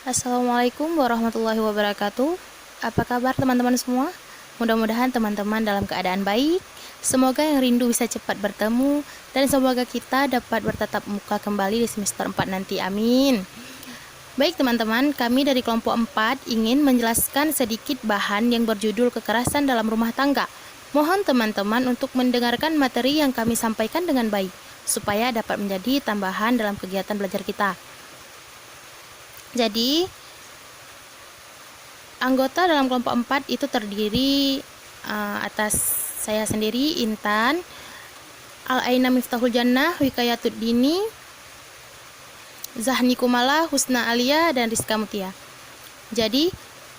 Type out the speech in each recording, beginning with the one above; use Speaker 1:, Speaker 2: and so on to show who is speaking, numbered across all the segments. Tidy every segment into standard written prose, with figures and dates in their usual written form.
Speaker 1: Assalamualaikum warahmatullahi wabarakatuh. Apa kabar teman-teman semua? Mudah-mudahan teman-teman dalam keadaan baik. Semoga yang rindu bisa cepat bertemu dan semoga kita dapat bertatap muka kembali di semester 4 nanti. Amin. Baik teman-teman, kami dari kelompok 4 ingin menjelaskan sedikit bahan yang berjudul kekerasan dalam rumah tangga. Mohon teman-teman untuk mendengarkan materi yang kami sampaikan dengan baik supaya dapat menjadi tambahan dalam kegiatan belajar kita. Jadi, anggota dalam kelompok 4 itu terdiri atas saya sendiri, Intan, Al-Aina Miftahul Jannah, Wikayatud Dini, Zahni Kumala, Husna Alia, dan Rizka Mutia. Jadi,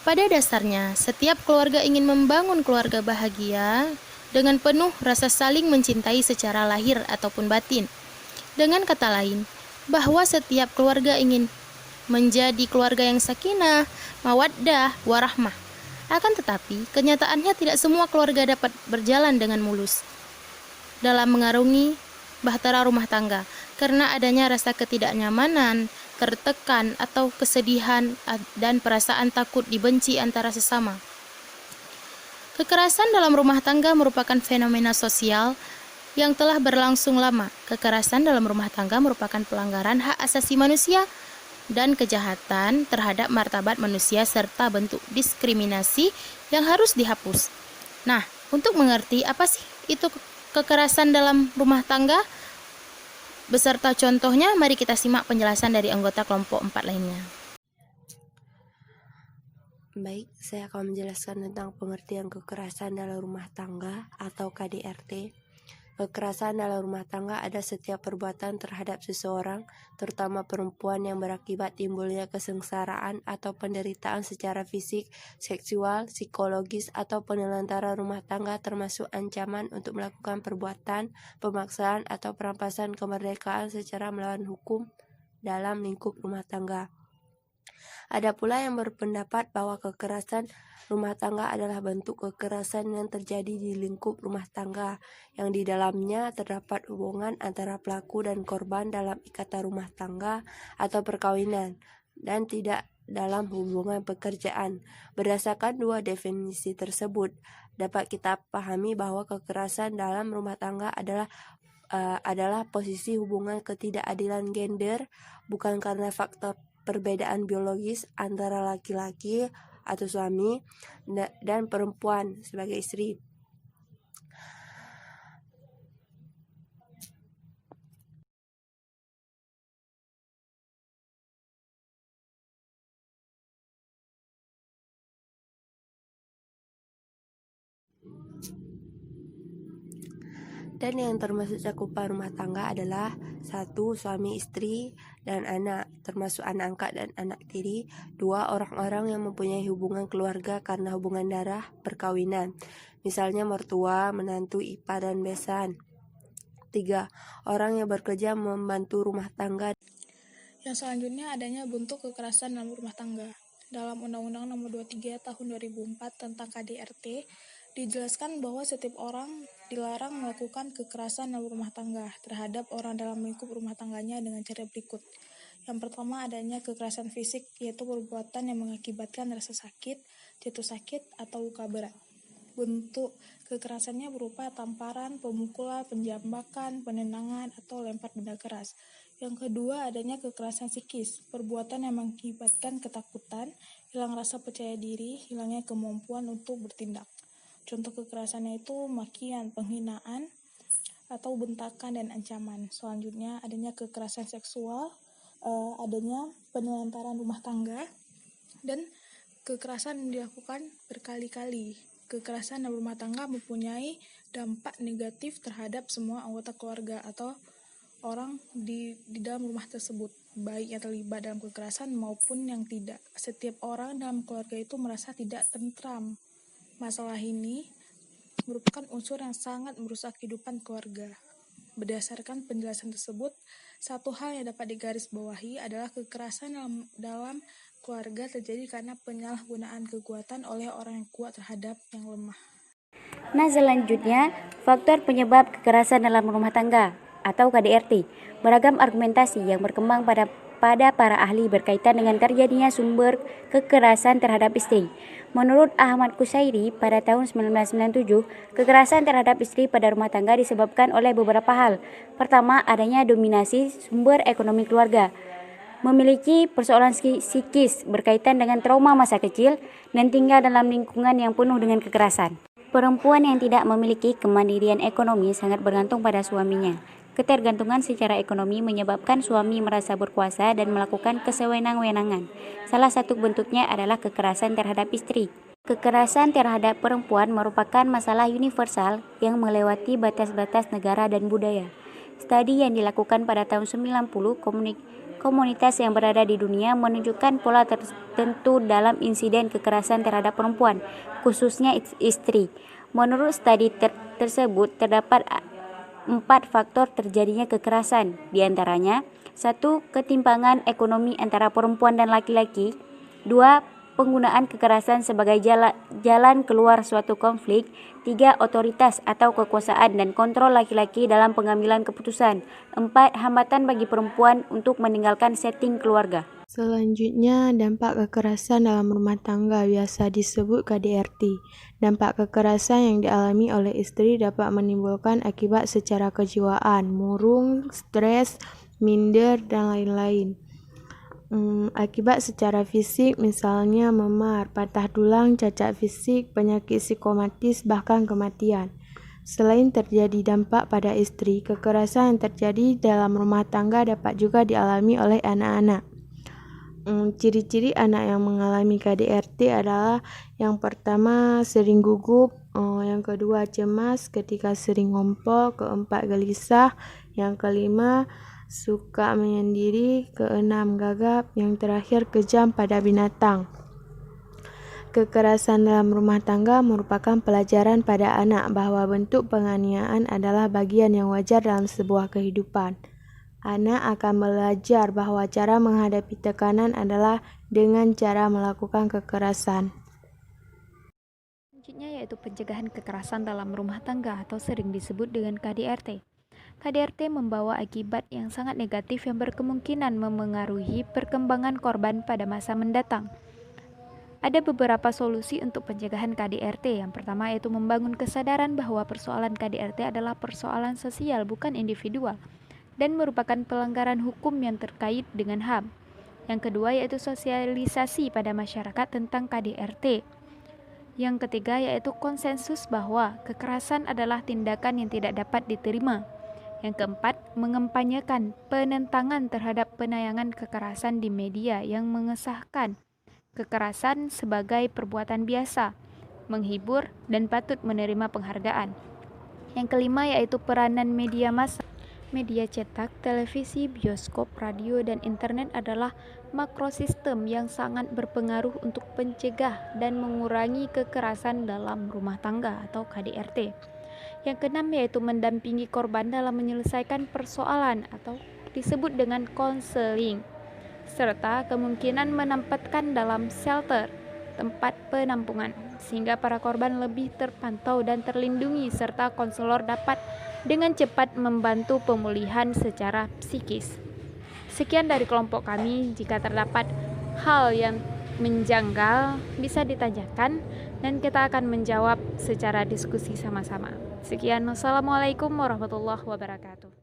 Speaker 1: pada dasarnya, setiap keluarga ingin membangun keluarga bahagia dengan penuh rasa saling mencintai secara lahir ataupun batin. Dengan kata lain, bahwa setiap keluarga ingin menjadi keluarga yang sakinah, mawaddah, warahmah. Akan tetapi, kenyataannya tidak semua keluarga dapat berjalan dengan mulus dalam mengarungi bahtera rumah tangga karena adanya rasa ketidaknyamanan, tertekan atau kesedihan dan perasaan takut dibenci antara sesama. Kekerasan dalam rumah tangga merupakan fenomena sosial yang telah berlangsung lama. Kekerasan dalam rumah tangga merupakan pelanggaran hak asasi manusia dan kejahatan terhadap martabat manusia serta bentuk diskriminasi yang harus dihapus. Nah, untuk mengerti apa sih itu kekerasan dalam rumah tangga beserta contohnya, mari kita simak penjelasan dari anggota kelompok 4 lainnya.
Speaker 2: Baik, saya akan menjelaskan tentang pengertian kekerasan dalam rumah tangga atau KDRT. Kekerasan dalam rumah tangga ada setiap perbuatan terhadap seseorang, terutama perempuan yang berakibat timbulnya kesengsaraan atau penderitaan secara fisik, seksual, psikologis, atau penelantaran rumah tangga termasuk ancaman untuk melakukan perbuatan, pemaksaan, atau perampasan kemerdekaan secara melawan hukum dalam lingkup rumah tangga. Ada pula yang berpendapat bahwa kekerasan rumah tangga adalah bentuk kekerasan yang terjadi di lingkup rumah tangga, yang di dalamnya terdapat hubungan antara pelaku dan korban dalam ikatan rumah tangga atau perkawinan, dan tidak dalam hubungan pekerjaan. Berdasarkan dua definisi tersebut, dapat kita pahami bahwa kekerasan dalam rumah tangga adalah posisi hubungan ketidakadilan gender, bukan karena faktor perbedaan biologis antara laki-laki atau suami dan perempuan sebagai istri. Dan yang termasuk cakupan rumah tangga adalah 1. Suami istri dan anak, termasuk anak angkat dan anak tiri. 2. Orang-orang yang mempunyai hubungan keluarga karena hubungan darah, perkawinan, misalnya mertua, menantu, ipar, dan besan. 3. Orang yang bekerja membantu rumah tangga.
Speaker 3: Yang selanjutnya adanya bentuk kekerasan dalam rumah tangga. Dalam Undang-Undang Nomor 23 Tahun 2004 tentang KDRT, dijelaskan bahwa setiap orang dilarang melakukan kekerasan dalam rumah tangga terhadap orang dalam lingkup rumah tangganya dengan cara berikut. Yang pertama adanya kekerasan fisik, yaitu perbuatan yang mengakibatkan rasa sakit, jatuh sakit, atau luka berat. Bentuk kekerasannya berupa tamparan, pemukulan, penjambakan, penendangan, atau lempar benda keras. Yang kedua adanya kekerasan psikis, perbuatan yang mengakibatkan ketakutan, hilang rasa percaya diri, hilangnya kemampuan untuk bertindak. Contoh kekerasannya itu makian, penghinaan, atau bentakan dan ancaman. Selanjutnya adanya kekerasan seksual, adanya penelantaran rumah tangga, dan kekerasan dilakukan berkali-kali. Kekerasan dalam rumah tangga mempunyai dampak negatif terhadap semua anggota keluarga atau orang di dalam rumah tersebut, baik yang terlibat dalam kekerasan maupun yang tidak. Setiap orang dalam keluarga itu merasa tidak tentram. Masalah ini merupakan unsur yang sangat merusak kehidupan keluarga. Berdasarkan penjelasan tersebut, satu hal yang dapat digarisbawahi adalah kekerasan dalam keluarga terjadi karena penyalahgunaan kekuatan oleh orang yang kuat terhadap yang lemah.
Speaker 4: Nah, selanjutnya, faktor penyebab kekerasan dalam rumah tangga atau KDRT. Beragam argumentasi yang berkembang pada kepada para ahli berkaitan dengan terjadinya sumber kekerasan terhadap istri. Menurut Ahmad Kusairi, pada tahun 1997, kekerasan terhadap istri pada rumah tangga disebabkan oleh beberapa hal. Pertama, adanya dominasi sumber ekonomi keluarga, memiliki persoalan psikis berkaitan dengan trauma masa kecil, dan tinggal dalam lingkungan yang penuh dengan kekerasan. Perempuan yang tidak memiliki kemandirian ekonomi sangat bergantung pada suaminya. Ketergantungan secara ekonomi menyebabkan suami merasa berkuasa dan melakukan kesewenang-wenangan. Salah satu bentuknya adalah kekerasan terhadap istri. Kekerasan terhadap perempuan merupakan masalah universal yang melewati batas-batas negara dan budaya. Studi yang dilakukan pada tahun 90 komunitas yang berada di dunia menunjukkan pola tertentu dalam insiden kekerasan terhadap perempuan, khususnya istri. Menurut studi tersebut, terdapat 4 faktor terjadinya kekerasan, diantaranya 1. Ketimpangan ekonomi antara perempuan dan laki-laki. 2. Penggunaan kekerasan sebagai jalan keluar suatu konflik. 3. Otoritas atau kekuasaan dan kontrol laki-laki dalam pengambilan keputusan. 4. Hambatan bagi perempuan untuk meninggalkan setting keluarga.
Speaker 1: Selanjutnya, dampak kekerasan dalam rumah tangga biasa disebut KDRT. Dampak kekerasan yang dialami oleh istri dapat menimbulkan akibat secara kejiwaan, murung, stres, minder, dan lain-lain. Akibat secara fisik misalnya memar, patah tulang, cacat fisik, penyakit psikomatis, bahkan kematian. Selain terjadi dampak pada istri, kekerasan yang terjadi dalam rumah tangga dapat juga dialami oleh anak-anak. Ciri-ciri anak yang mengalami KDRT adalah yang pertama sering gugup, yang kedua cemas ketika sering ngompol, keempat gelisah, yang kelima suka menyendiri, keenam gagap, yang terakhir kejam pada binatang. Kekerasan dalam rumah tangga merupakan pelajaran pada anak bahwa bentuk penganiayaan adalah bagian yang wajar dalam sebuah kehidupan. Anak akan belajar bahwa cara menghadapi tekanan adalah dengan cara melakukan kekerasan.
Speaker 5: Selanjutnya yaitu pencegahan kekerasan dalam rumah tangga atau sering disebut dengan KDRT. KDRT membawa akibat yang sangat negatif yang berkemungkinan memengaruhi perkembangan korban pada masa mendatang. Ada beberapa solusi untuk pencegahan KDRT. Yang pertama yaitu membangun kesadaran bahwa persoalan KDRT adalah persoalan sosial bukan individual dan merupakan pelanggaran hukum yang terkait dengan HAM. Yang kedua yaitu sosialisasi pada masyarakat tentang KDRT. Yang ketiga yaitu konsensus bahwa kekerasan adalah tindakan yang tidak dapat diterima. Yang keempat, mengempanyekan penentangan terhadap penayangan kekerasan di media yang mengesahkan kekerasan sebagai perbuatan biasa, menghibur, dan patut menerima penghargaan. Yang kelima yaitu peranan media massa. Media cetak, televisi, bioskop, radio, dan internet adalah makrosistem yang sangat berpengaruh untuk mencegah dan mengurangi kekerasan dalam rumah tangga atau KDRT. Yang keenam yaitu mendampingi korban dalam menyelesaikan persoalan atau disebut dengan konseling, serta kemungkinan menempatkan dalam shelter, tempat penampungan, sehingga para korban lebih terpantau dan terlindungi serta konselor dapat dengan cepat membantu pemulihan secara psikis. Sekian dari kelompok kami. Jika terdapat hal yang menjanggal bisa ditanyakan dan kita akan menjawab secara diskusi sama-sama. Sekian, wassalamualaikum warahmatullahi wabarakatuh.